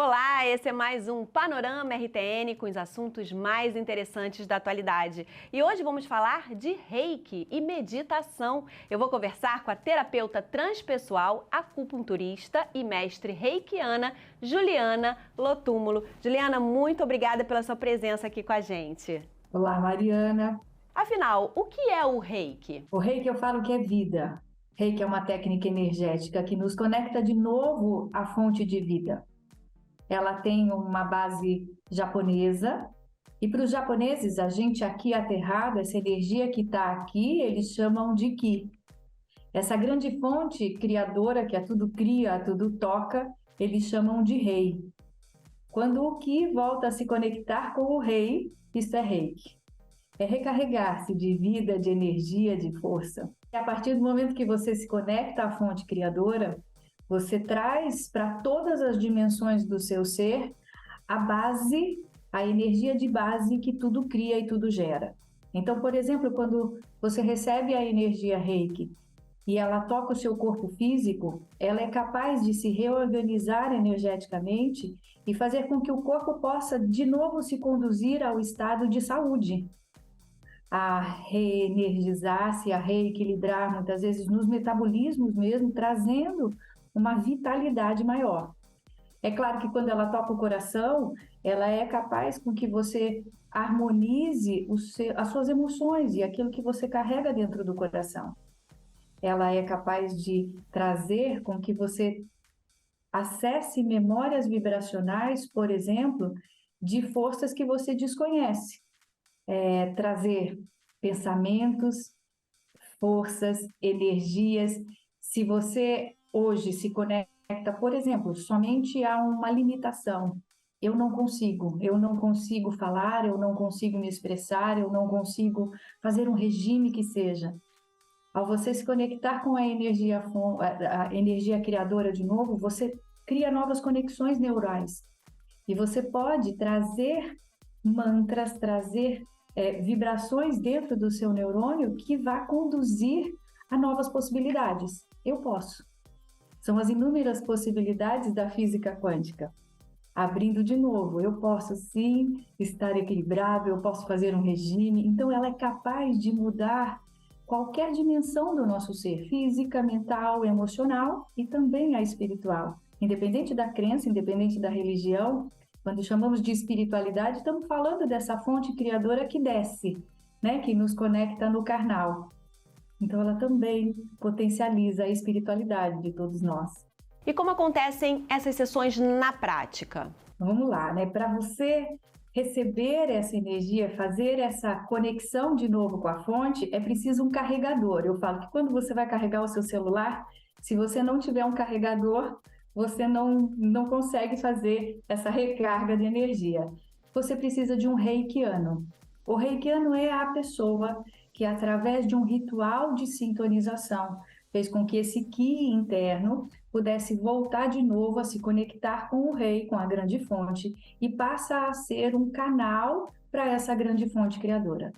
Olá, esse é mais um Panorama RTN com os assuntos mais interessantes da atualidade. E hoje vamos falar de Reiki e meditação. Eu vou conversar com a terapeuta transpessoal, acupunturista e mestre reikiana, Juliana Lotúmulo. Juliana, muito obrigada pela sua presença aqui com a gente. Olá, Mariana. Afinal, o que é o Reiki? O Reiki eu falo que é vida. Reiki é uma técnica energética que nos conecta de novo à fonte de vida. Ela tem uma base japonesa e para os japoneses, a gente aqui aterrado, essa energia que está aqui, eles chamam de Ki. Essa grande fonte criadora que a tudo cria, a tudo toca, eles chamam de Rei. Quando o Ki volta a se conectar com o Rei, isso é Reiki. É recarregar-se de vida, de energia, de força. E a partir do momento que você se conecta à fonte criadora, você traz para todas as dimensões do seu ser a base, a energia de base que tudo cria e tudo gera. Então, por exemplo, quando você recebe a energia Reiki e ela toca o seu corpo físico, ela é capaz de se reorganizar energeticamente e fazer com que o corpo possa de novo se conduzir ao estado de saúde, a reenergizar-se, a reequilibrar, muitas vezes nos metabolismos mesmo, trazendo uma vitalidade maior. É claro que quando ela toca o coração, ela é capaz com que você harmonize as suas emoções e aquilo que você carrega dentro do coração. Ela é capaz de trazer com que você acesse memórias vibracionais, por exemplo, de forças que você desconhece. Trazer pensamentos, forças, energias. Se você hoje se conecta, por exemplo, somente a uma limitação, eu não consigo falar, eu não consigo me expressar, eu não consigo fazer um regime que seja. Ao você se conectar com a energia criadora de novo, você cria novas conexões neurais. E você pode trazer mantras, trazer vibrações dentro do seu neurônio que vá conduzir a novas possibilidades. Eu posso. São as inúmeras possibilidades da física quântica. Abrindo de novo, eu posso sim estar equilibrado, eu posso fazer um regime. Então, ela é capaz de mudar qualquer dimensão do nosso ser, física, mental, emocional e também a espiritual. Independente da crença, independente da religião, quando chamamos de espiritualidade, estamos falando dessa fonte criadora que desce, né, que nos conecta no carnal. Então, ela também potencializa a espiritualidade de todos nós. E como acontecem essas sessões na prática? Vamos lá, né? Para você receber essa energia, fazer essa conexão de novo com a fonte, é preciso um carregador. Eu falo que quando você vai carregar o seu celular, se você não tiver um carregador, você não consegue fazer essa recarga de energia. Você precisa de um reikiano. O reikiano é a pessoa que, através de um ritual de sintonização, fez com que esse ki interno pudesse voltar de novo a se conectar com o rei, com a grande fonte, e passa a ser um canal para essa grande fonte criadora.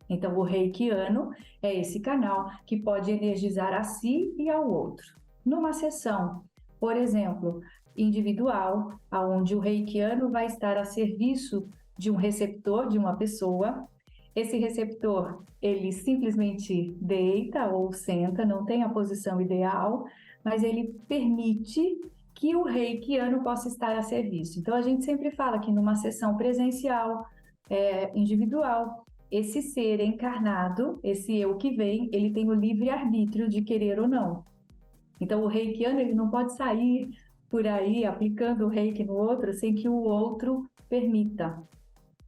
Então, o reikiano é esse canal que pode energizar a si e ao outro. Numa sessão, por exemplo, individual, onde o reikiano vai estar a serviço de um receptor, de uma pessoa. Esse receptor, ele simplesmente deita ou senta, não tem a posição ideal, mas ele permite que o reikiano possa estar a serviço. Então, a gente sempre fala que numa sessão presencial, individual, esse ser encarnado, esse eu que vem, ele tem o livre-arbítrio de querer ou não. Então, o reikiano, ele não pode sair por aí aplicando o reiki no outro sem que o outro permita.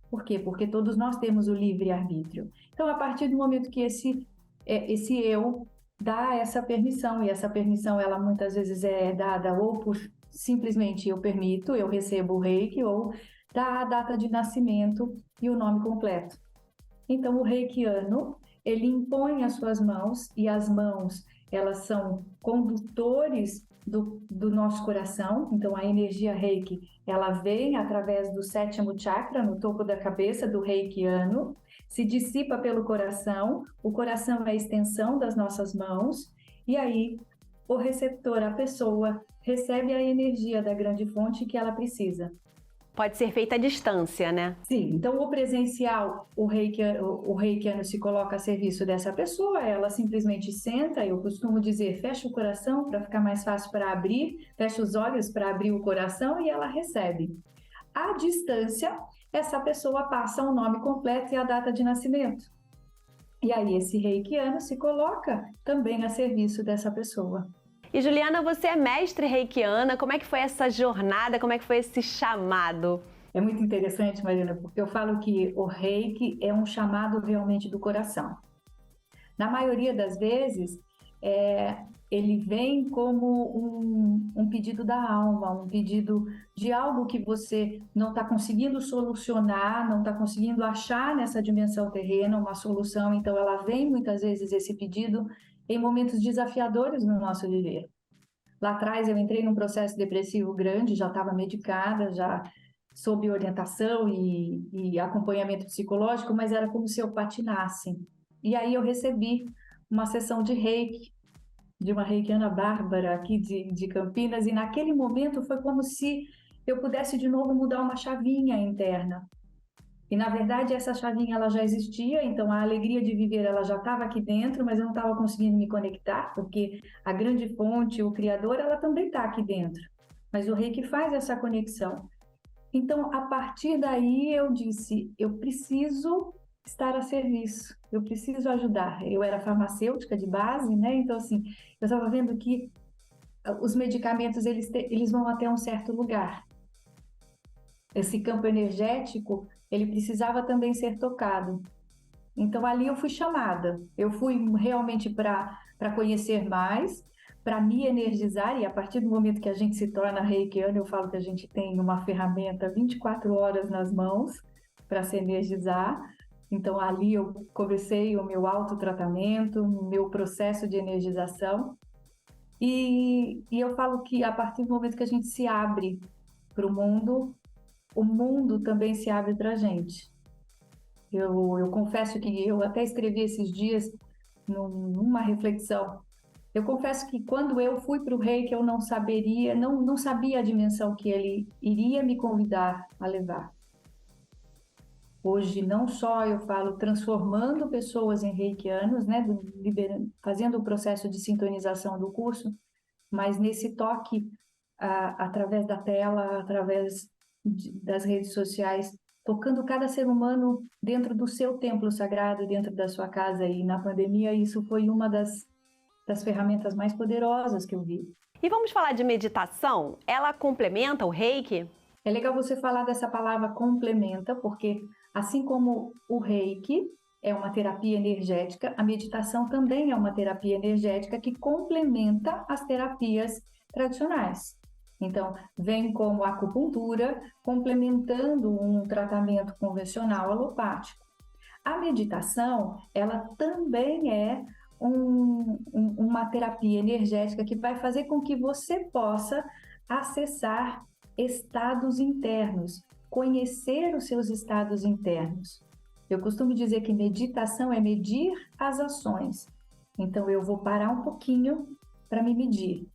Por quê? Porque todos nós temos o livre-arbítrio. Então, a partir do momento que esse eu dá essa permissão, e essa permissão, ela muitas vezes é dada ou por simplesmente eu permito, eu recebo o reiki, ou dá a data de nascimento e o nome completo. Então, o reikiano, ele impõe as suas mãos, e as mãos, elas são condutores do nosso coração. Então, a energia reiki, ela vem através do 7º chakra, no topo da cabeça do reikiano, se dissipa pelo coração, o coração é a extensão das nossas mãos, e aí o receptor, a pessoa, recebe a energia da grande fonte que ela precisa. Pode ser feita à distância, né? Sim, então o presencial, o reikiano se coloca a serviço dessa pessoa, ela simplesmente senta, eu costumo dizer, fecha o coração para ficar mais fácil para abrir, fecha os olhos para abrir o coração e ela recebe. À distância, essa pessoa passa o nome completo e a data de nascimento. E aí esse reikiano se coloca também a serviço dessa pessoa. E Juliana, você é mestre reikiana, como é que foi essa jornada, como é que foi esse chamado? É muito interessante, Mariana, porque eu falo que o reiki é um chamado realmente do coração. Na maioria das vezes, ele vem como um pedido da alma, um pedido de algo que você não está conseguindo solucionar, não está conseguindo achar nessa dimensão terrena uma solução. Então, ela vem muitas vezes esse pedido em momentos desafiadores no nosso viver. Lá atrás, eu entrei num processo depressivo grande, já estava medicada, já sob orientação e acompanhamento psicológico, mas era como se eu patinasse. E aí eu recebi uma sessão de reiki, de uma reikiana bárbara aqui de Campinas, e naquele momento foi como se eu pudesse de novo mudar uma chavinha interna. E na verdade essa chavinha ela já existia, então a alegria de viver ela já estava aqui dentro, mas eu não estava conseguindo me conectar, porque a grande fonte, o Criador, ela também está aqui dentro. Mas o Reiki faz essa conexão. Então, a partir daí eu disse, eu preciso estar a serviço, eu preciso ajudar. Eu era farmacêutica de base, né? Então, assim, eu estava vendo que os medicamentos, eles vão até um certo lugar. Esse campo energético, ele precisava também ser tocado. Então, ali eu fui chamada. Eu fui realmente para conhecer mais, para me energizar, e a partir do momento que a gente se torna reikiano, eu falo que a gente tem uma ferramenta 24 horas nas mãos para se energizar. Então, ali eu comecei o meu autotratamento, o meu processo de energização. E eu falo que a partir do momento que a gente se abre para o mundo também se abre para a gente. Eu confesso que eu até escrevi esses dias numa reflexão. Eu confesso que quando eu fui para o Reiki, eu não sabia a dimensão que ele iria me convidar a levar. Hoje, não só eu falo transformando pessoas em reikianos, né, fazendo o processo de sintonização do curso, mas nesse toque, através da tela, através das redes sociais, tocando cada ser humano dentro do seu templo sagrado, dentro da sua casa. E na pandemia, isso foi uma das ferramentas mais poderosas que eu vi. E vamos falar de meditação? Ela complementa o Reiki? É legal você falar dessa palavra complementa, porque assim como o Reiki é uma terapia energética, a meditação também é uma terapia energética que complementa as terapias tradicionais. Então, vem como a acupuntura, complementando um tratamento convencional alopático. A meditação, ela também é uma terapia energética que vai fazer com que você possa acessar estados internos, conhecer os seus estados internos. Eu costumo dizer que meditação é medir as ações. Então, eu vou parar um pouquinho para me medir.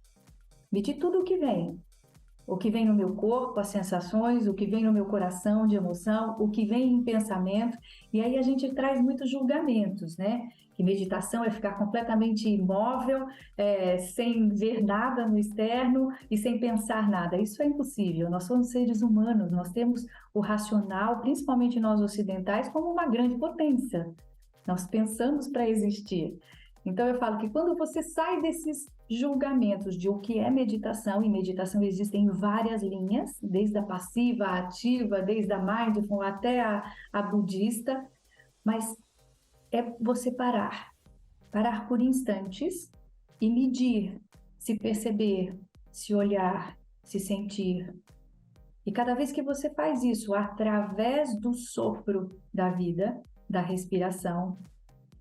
Medir tudo o que vem no meu corpo, as sensações, o que vem no meu coração de emoção, o que vem em pensamento. E aí a gente traz muitos julgamentos, né? Que meditação é ficar completamente imóvel, sem ver nada no externo e sem pensar nada. Isso é impossível. Nós somos seres humanos, nós temos o racional, principalmente nós ocidentais, como uma grande potência. Nós pensamos para existir. Então eu falo que quando você sai desses julgamentos de o que é meditação, e meditação existem várias linhas, desde a passiva, a ativa, desde a mindful até a budista, mas é você parar por instantes e medir, se perceber, se olhar, se sentir. E cada vez que você faz isso através do sopro da vida, da respiração,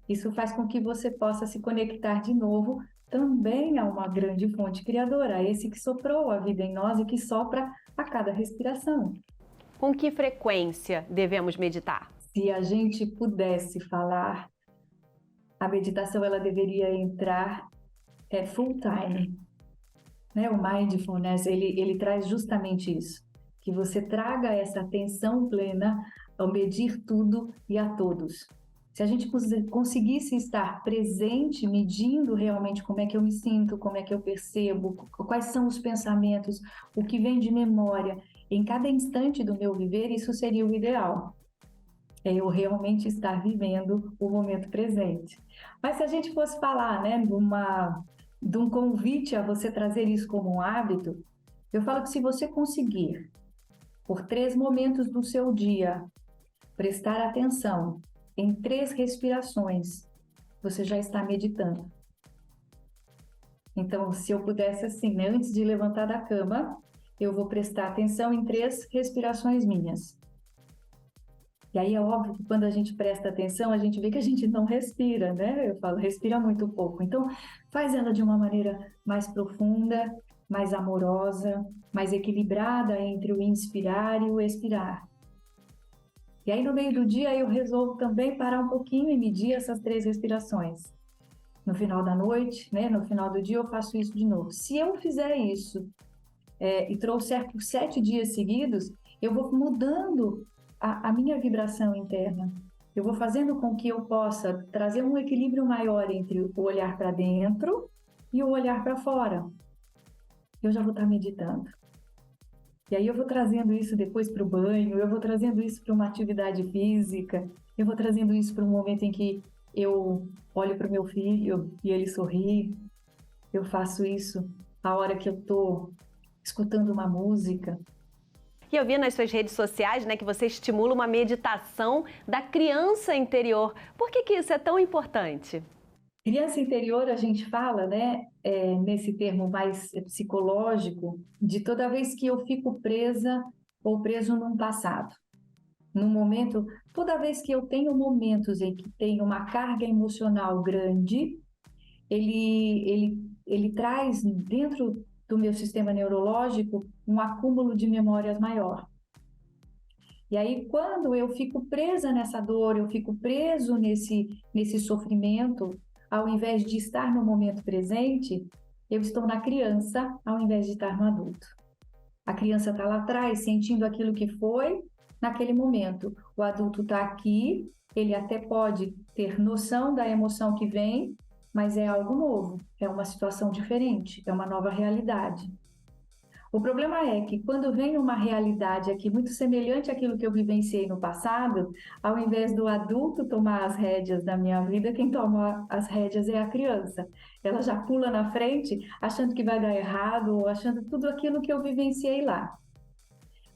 isso faz com que você possa se conectar de novo também a uma grande fonte criadora, a esse que soprou a vida em nós e que sopra a cada respiração. Com que frequência devemos meditar? Se a gente pudesse falar, a meditação ela deveria entrar full time. né? O mindfulness, ele traz justamente isso, que você traga essa atenção plena ao medir tudo e a todos. Se a gente conseguisse estar presente, medindo realmente como é que eu me sinto, como é que eu percebo, quais são os pensamentos, o que vem de memória, em cada instante do meu viver, isso seria o ideal. É eu realmente estar vivendo o momento presente. Mas se a gente fosse falar, né, de um convite a você trazer isso como um hábito, eu falo que se você conseguir, por 3 momentos do seu dia, prestar atenção em 3 respirações, você já está meditando. Então, se eu pudesse assim, né, antes de levantar da cama, eu vou prestar atenção em 3 respirações minhas. E aí é óbvio que quando a gente presta atenção, a gente vê que a gente não respira, né? Eu falo, respira muito pouco. Então, faz ela de uma maneira mais profunda, mais amorosa, mais equilibrada entre o inspirar e o expirar. E aí, no meio do dia, eu resolvo também parar um pouquinho e medir essas 3 respirações. No final da noite, né? No final do dia, eu faço isso de novo. Se eu fizer isso e trouxer por 7 dias seguidos, eu vou mudando a minha vibração interna. Eu vou fazendo com que eu possa trazer um equilíbrio maior entre o olhar para dentro e o olhar para fora. Eu já vou estar meditando. E aí eu vou trazendo isso depois para o banho, eu vou trazendo isso para uma atividade física, eu vou trazendo isso para um momento em que eu olho para o meu filho e ele sorri. Eu faço isso a hora que eu estou escutando uma música. E eu vi nas suas redes sociais, né, que você estimula uma meditação da criança interior. Por que isso é tão importante? Criança interior, a gente fala, né, nesse termo mais psicológico, de toda vez que eu fico presa ou preso num passado. Num momento, toda vez que eu tenho momentos em que tenho uma carga emocional grande, ele traz dentro do meu sistema neurológico um acúmulo de memórias maior. E aí, quando eu fico presa nessa dor, eu fico preso nesse sofrimento, ao invés de estar no momento presente, eu estou na criança, ao invés de estar no adulto. A criança está lá atrás, sentindo aquilo que foi naquele momento. O adulto está aqui, ele até pode ter noção da emoção que vem, mas é algo novo, é uma situação diferente, é uma nova realidade. O problema é que quando vem uma realidade aqui muito semelhante àquilo que eu vivenciei no passado, ao invés do adulto tomar as rédeas da minha vida, quem toma as rédeas é a criança. Ela já pula na frente, achando que vai dar errado, ou achando tudo aquilo que eu vivenciei lá.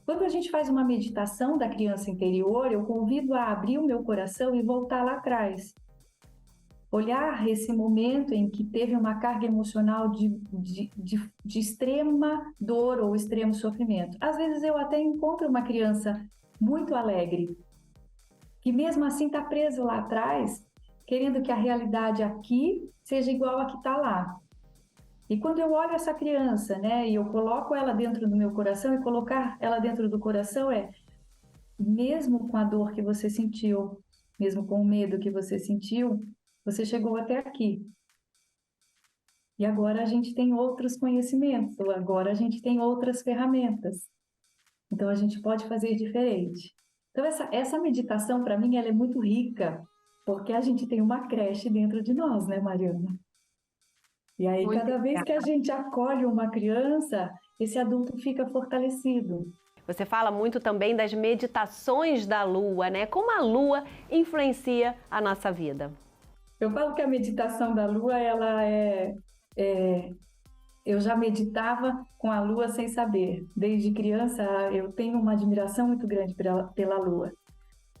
Quando a gente faz uma meditação da criança interior, eu convido a abrir o meu coração e voltar lá atrás. Olhar esse momento em que teve uma carga emocional de extrema dor ou extremo sofrimento. Às vezes eu até encontro uma criança muito alegre, que mesmo assim está preso lá atrás, querendo que a realidade aqui seja igual a que está lá. E quando eu olho essa criança, né, e eu coloco ela dentro do meu coração, e colocar ela dentro do coração mesmo com a dor que você sentiu, mesmo com o medo que você sentiu, você chegou até aqui. E agora a gente tem outros conhecimentos, ou agora a gente tem outras ferramentas. Então a gente pode fazer diferente. Então essa meditação, para mim, ela é muito rica, porque a gente tem uma creche dentro de nós, né, Mariana? E aí, Muito cada vez que a gente acolhe uma criança, esse adulto fica fortalecido. Você fala muito também das meditações da Lua, né? Como a Lua influencia a nossa vida. Eu falo que a meditação da Lua, ela eu já meditava com a Lua sem saber. Desde criança, eu tenho uma admiração muito grande pela Lua.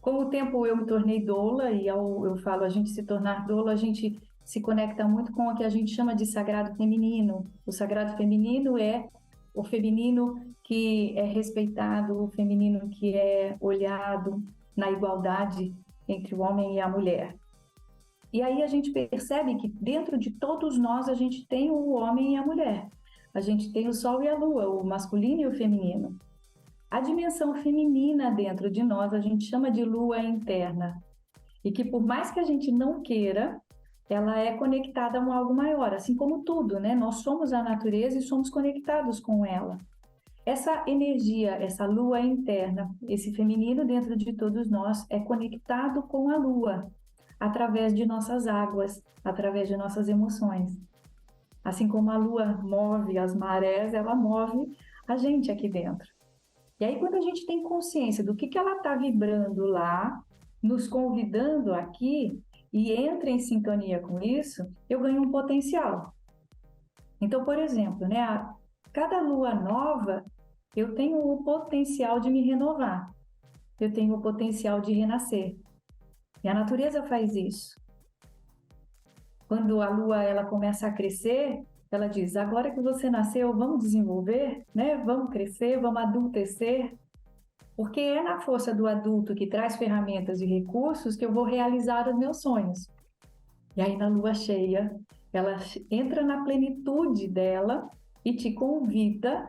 Com o tempo, eu me tornei doula, e eu falo, a gente se tornar doula, a gente se conecta muito com o que a gente chama de sagrado feminino. O sagrado feminino é o feminino que é respeitado, o feminino que é olhado na igualdade entre o homem e a mulher. E aí a gente percebe que dentro de todos nós a gente tem o homem e a mulher. A gente tem o sol e a lua, o masculino e o feminino. A dimensão feminina dentro de nós a gente chama de lua interna. E que por mais que a gente não queira, ela é conectada a algo maior, assim como tudo, né? Nós somos a natureza e somos conectados com ela. Essa energia, essa lua interna, esse feminino dentro de todos nós é conectado com a lua, através de nossas águas, através de nossas emoções. Assim como a lua move as marés, ela move a gente aqui dentro. E aí, quando a gente tem consciência do que ela está vibrando lá, nos convidando aqui, e entra em sintonia com isso, eu ganho um potencial. Então, por exemplo, né, cada lua nova, eu tenho o potencial de me renovar, eu tenho o potencial de renascer. E a natureza faz isso. Quando a lua ela começa a crescer, ela diz: agora que você nasceu, vamos desenvolver, né? Vamos crescer, vamos adultecer. Porque é na força do adulto que traz ferramentas e recursos que eu vou realizar os meus sonhos. E aí, na lua cheia, ela entra na plenitude dela e te convida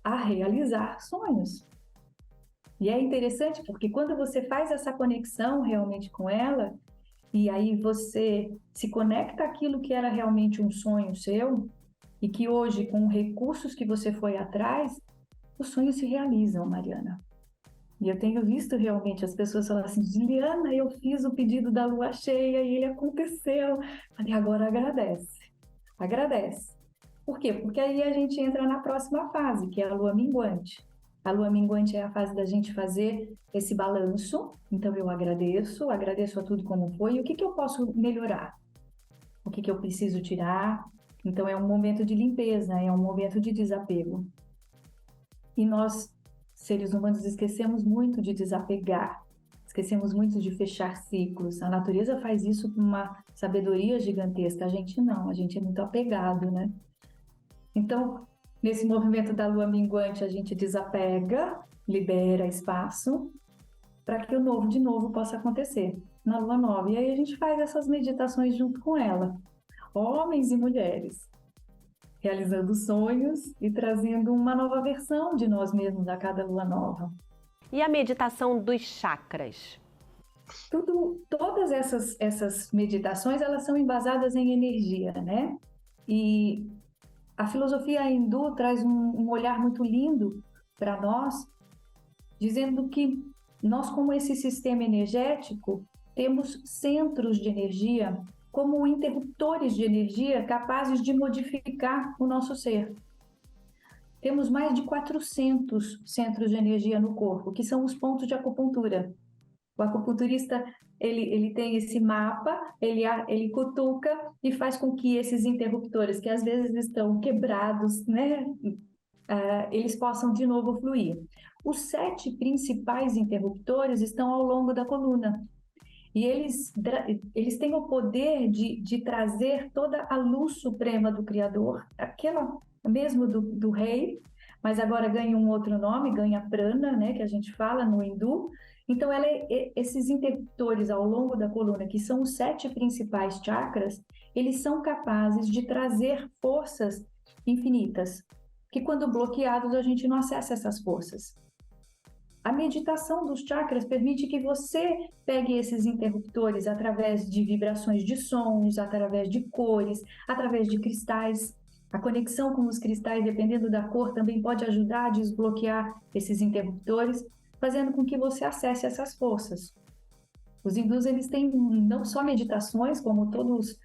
a realizar sonhos. E é interessante porque quando você faz essa conexão realmente com ela, e aí você se conecta àquilo que era realmente um sonho seu, e que hoje, com recursos que você foi atrás, os sonhos se realizam, Mariana. E eu tenho visto realmente as pessoas falarem assim: Juliana, eu fiz o pedido da lua cheia e ele aconteceu. Falei, agora agradece. Agradece. Por quê? Porque aí a gente entra na próxima fase, que é a lua minguante. A lua minguante é a fase da gente fazer esse balanço. Então eu agradeço a tudo como foi. E o que eu posso melhorar? O que eu preciso tirar? Então é um momento de limpeza, é um momento de desapego. E nós, seres humanos, esquecemos muito de desapegar, esquecemos muito de fechar ciclos. A natureza faz isso com uma sabedoria gigantesca, a gente não, a gente é muito apegado, né? Então, nesse movimento da lua minguante, a gente desapega, libera espaço para que o novo de novo possa acontecer na lua nova. E aí a gente faz essas meditações junto com ela, homens e mulheres, realizando sonhos e trazendo uma nova versão de nós mesmos a cada lua nova. E a meditação dos chakras? Todas essas meditações, elas são embasadas em energia, né? E a filosofia hindu traz um olhar muito lindo para nós, dizendo que nós, como esse sistema energético, temos centros de energia como interruptores de energia capazes de modificar o nosso ser. Temos mais de 400 centros de energia no corpo, que são os pontos de acupuntura. O acupunturista, ele tem esse mapa, ele cutuca e faz com que esses interruptores, que às vezes estão quebrados, né, eles possam de novo fluir. Os 7 principais interruptores estão ao longo da coluna. E eles têm o poder de trazer toda a luz suprema do Criador, aquela mesmo do rei, mas agora ganha um outro nome, ganha prana, né, que a gente fala no hindu. Então, esses interruptores ao longo da coluna, que são os 7 principais chakras, eles são capazes de trazer forças infinitas, que quando bloqueados a gente não acessa essas forças. A meditação dos chakras permite que você pegue esses interruptores através de vibrações de sons, através de cores, através de cristais. A conexão com os cristais, dependendo da cor, também pode ajudar a desbloquear esses interruptores, fazendo com que você acesse essas forças. Os hindus, eles têm não só meditações, como todos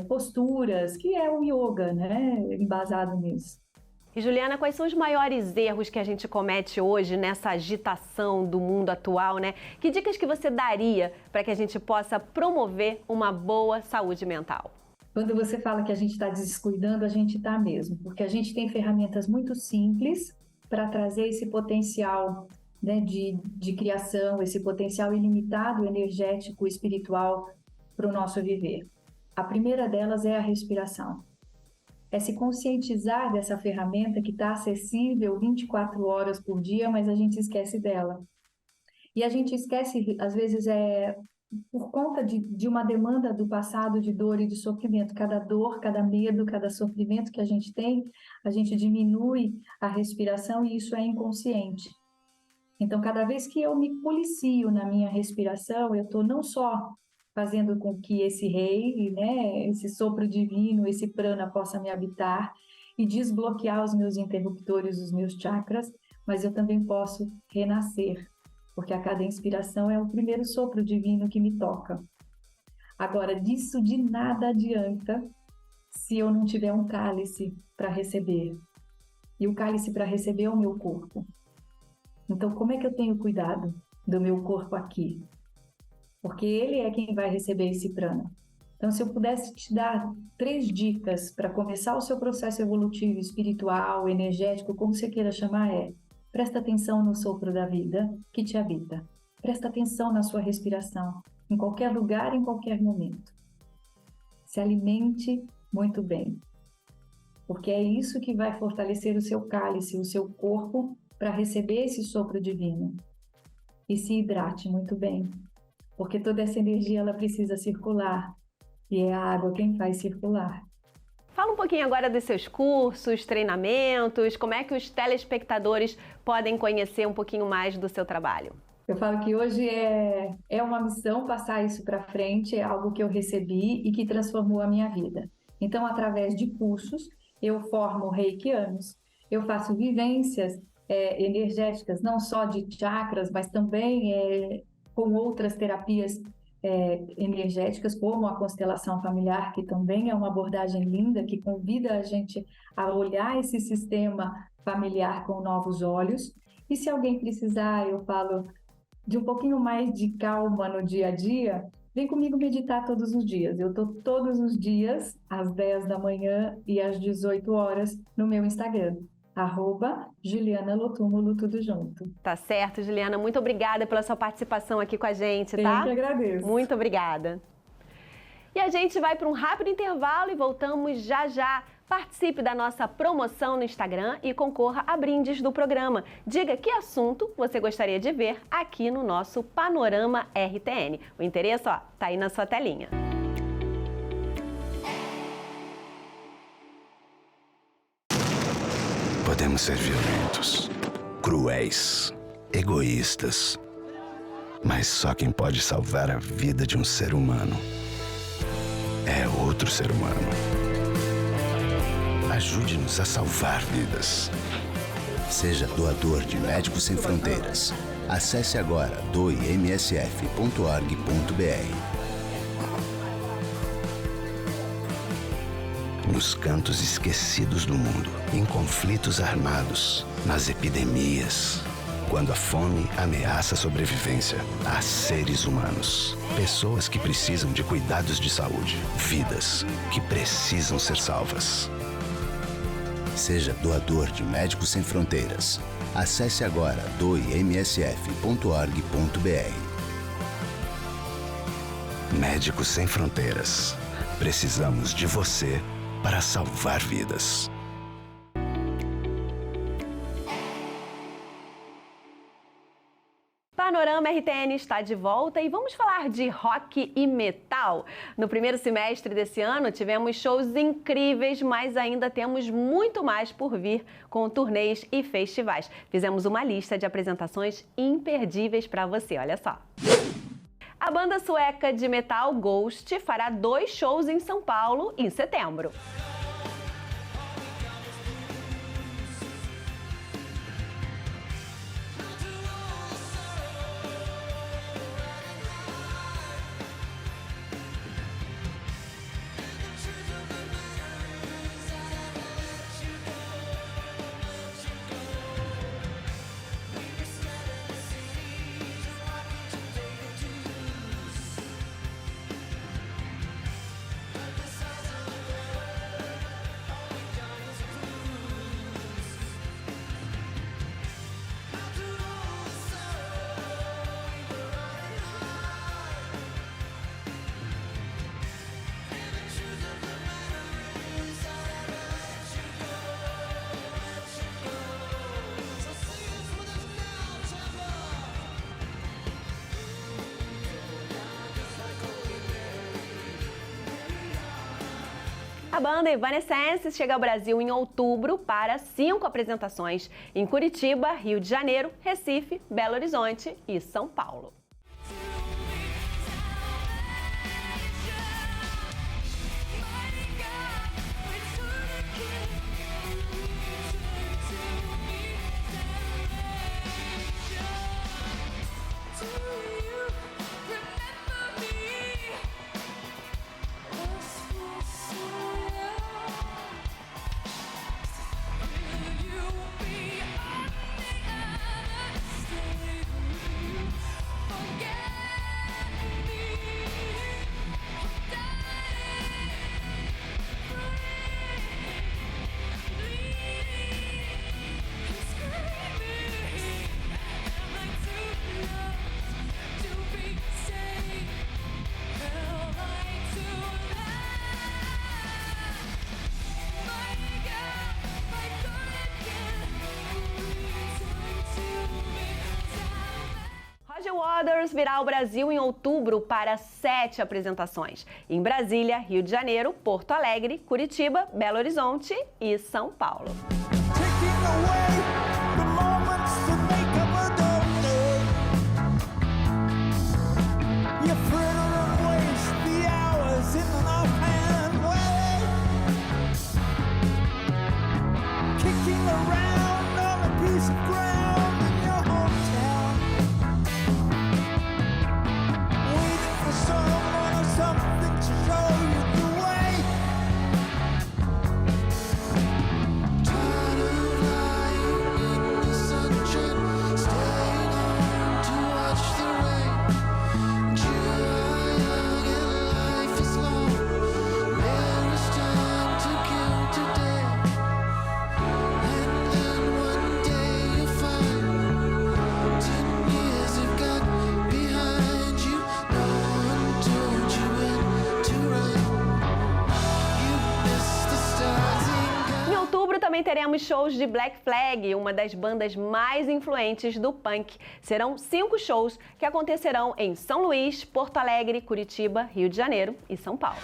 posturas, que é o yoga, né, embasado nisso. E Juliana, quais são os maiores erros que a gente comete hoje nessa agitação do mundo atual, né? Que dicas que você daria para que a gente possa promover uma boa saúde mental? Quando você fala que a gente está descuidando, a gente está mesmo, porque a gente tem ferramentas muito simples para trazer esse potencial, né, de criação, esse potencial ilimitado, energético, espiritual para o nosso viver. A primeira delas é a respiração. É se conscientizar dessa ferramenta que está acessível 24 horas por dia, mas a gente esquece dela. E a gente esquece, às vezes, por conta de uma demanda do passado de dor e de sofrimento. Cada dor, cada medo, cada sofrimento que a gente tem, a gente diminui a respiração e isso é inconsciente. Então, cada vez que eu me policio na minha respiração, eu estou não só fazendo com que esse rei, né, esse sopro divino, esse prana possa me habitar e desbloquear os meus interruptores, os meus chakras, mas eu também posso renascer, porque a cada inspiração é o primeiro sopro divino que me toca. Agora, disso de nada adianta se eu não tiver um cálice para receber. E o cálice para receber é o meu corpo. Então, como é que eu tenho cuidado do meu corpo aqui? Porque ele é quem vai receber esse prana. Então, se eu pudesse te dar 3 dicas para começar o seu processo evolutivo, espiritual, energético, como você queira chamar, presta atenção no sopro da vida que te habita. Presta atenção na sua respiração, em qualquer lugar, em qualquer momento. Se alimente muito bem, porque é isso que vai fortalecer o seu cálice, o seu corpo, para receber esse sopro divino. E se hidrate muito bem, porque toda essa energia ela precisa circular, e é a água quem faz circular. Fala um pouquinho agora dos seus cursos, treinamentos, como é que os telespectadores podem conhecer um pouquinho mais do seu trabalho? Eu falo que hoje é uma missão passar isso para frente, é algo que eu recebi e que transformou a minha vida. Então, através de cursos, eu formo reikianos, eu faço vivências energéticas, não só de chakras, mas também com outras terapias energéticas, como a constelação familiar, que também é uma abordagem linda, que convida a gente a olhar esse sistema familiar com novos olhos. E se alguém precisar, eu falo de um pouquinho mais de calma no dia a dia, vem comigo meditar todos os dias. Eu estou todos os dias, às 10 da manhã e às 18 horas, no meu Instagram. @Juliana Lotúmulo, tudo junto. Tá certo, Juliana. Muito obrigada pela sua participação aqui com a gente, tá? Eu que agradeço. Muito obrigada. E a gente vai para um rápido intervalo e voltamos já já. Participe da nossa promoção no Instagram e concorra a brindes do programa. Diga que assunto você gostaria de ver aqui no nosso Panorama RTN. O endereço, tá aí na sua telinha. Podemos ser violentos, cruéis, egoístas, mas só quem pode salvar a vida de um ser humano é outro ser humano. Ajude-nos a salvar vidas. Seja doador de Médicos Sem Fronteiras. Acesse agora doemsf.org.br. Nos cantos esquecidos do mundo, em conflitos armados, nas epidemias, quando a fome ameaça a sobrevivência, há seres humanos, pessoas que precisam de cuidados de saúde, vidas que precisam ser salvas. Seja doador de Médicos Sem Fronteiras. Acesse agora doemsf.org.br. Médicos Sem Fronteiras. Precisamos de você para salvar vidas. Panorama RTN está de volta e vamos falar de rock e metal. No primeiro semestre desse ano tivemos shows incríveis, mas ainda temos muito mais por vir com turnês e festivais. Fizemos uma lista de apresentações imperdíveis para você, olha só. A banda sueca de metal Ghost fará 2 shows em São Paulo em setembro. A banda Evanescence chega ao Brasil em outubro para 5 apresentações em Curitiba, Rio de Janeiro, Recife, Belo Horizonte e São Paulo. Brothers virá ao Brasil em outubro para 7 apresentações. Em Brasília, Rio de Janeiro, Porto Alegre, Curitiba, Belo Horizonte e São Paulo. Também teremos shows de Black Flag, uma das bandas mais influentes do punk. Serão 5 shows que acontecerão em São Luís, Porto Alegre, Curitiba, Rio de Janeiro e São Paulo.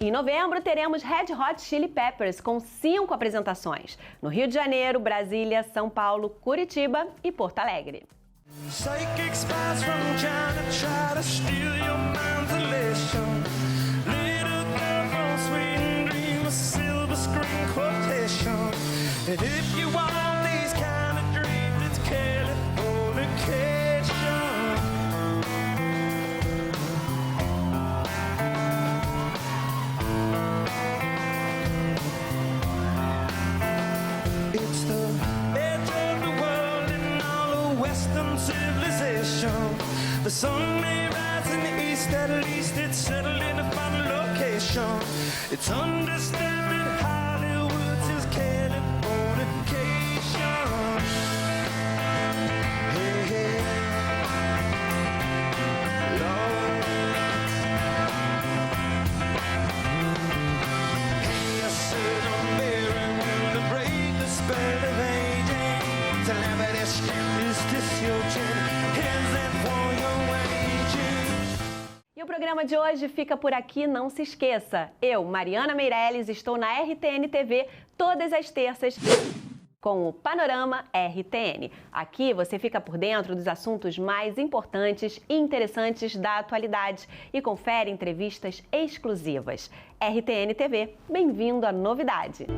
Em novembro, teremos Red Hot Chili Peppers com 5 apresentações no Rio de Janeiro, Brasília, São Paulo, Curitiba e Porto Alegre. The sun may rise in the east, at least it's settled in a final location. It's understood that Hollywood's his Californication. Hey, hey, Lord. Hey, I said I'm bearing to break the spell of aging. Calamity strip, is this your chin? Hands that for your E o programa de hoje fica por aqui, não se esqueça. Eu, Mariana Meirelles, estou na RTN TV todas as terças com o Panorama RTN. Aqui você fica por dentro dos assuntos mais importantes e interessantes da atualidade e confere entrevistas exclusivas. RTN TV, bem-vindo à novidade!